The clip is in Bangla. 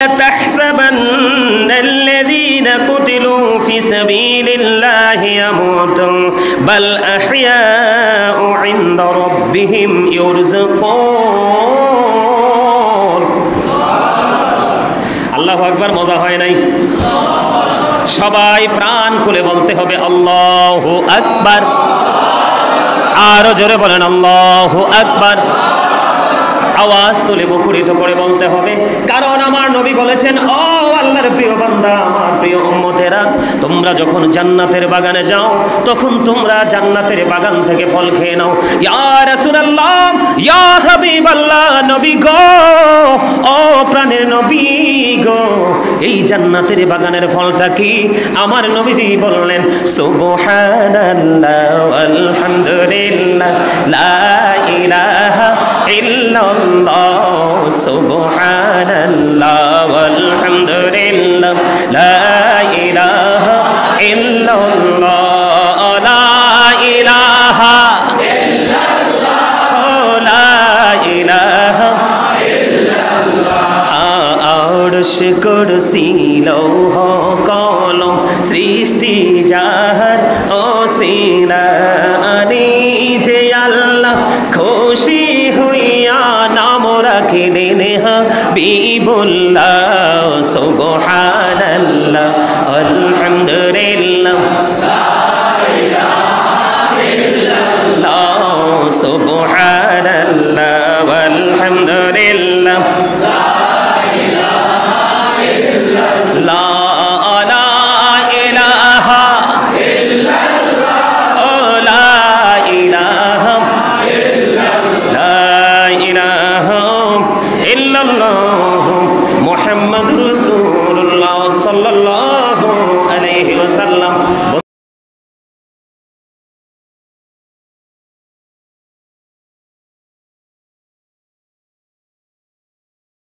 تحسبن الذين قتلوا في سبيل الله يموتون بل أحياء عند ربهم يرزقون আল্লাহু আকবার। মজা হয় নাই? সবাই প্রাণ খুলে বলতে হবে আল্লাহু আকবার। আরো জোরে বলেন আল্লাহু আকবার। আওয়াজ তুলে মুখরিত করে বলতে হবে, কারণ আমার নবী বলেছেন, ও আল্লাহর প্রিয় বান্দা, আমার প্রিয় উম্মতেরা, তোমরা যখন জান্নাতের বাগানে যাও তখন তোমরা জান্নাতের বাগান থেকে ফল খেয়ে নাও। ইয়া রাসূলুল্লাহ, ইয়া হাবিবাল্লাহ, নবী গো, ও প্রাণের নবী গো, এই জান্নাতের বাগানের ফলটা কি? আমার নবীজি বললেন, সুবহানাল্লাহ আলহামদুলিল্লাহ লা ইলাহা ইল্লাল্লাহ সুবহানাল্লাহ আলহামদুলিল্লাহ লা ইলাহা ইল্লাল্লাহ লা ইলাহা ইল্লাল্লাহ লা ইলাহা আরশ কুরসি লৌহ কলম সৃষ্টি যাহার ওসিলা আনি যে আল্লাহ খুশি হইয়া নাম রাখিলেন হাবিবুল্লাহ সুবহানাল্লাহ আলহামদুলিল্লাহ লা ইলাহা ইল্লাল্লাহ সুবহানাল্লাহ আলহামদুলিল্লাহ মুহাম্মাদুর রাসূলুল্লাহ সাল্লাল্লাহু আলাইহি ওয়াসাল্লাম।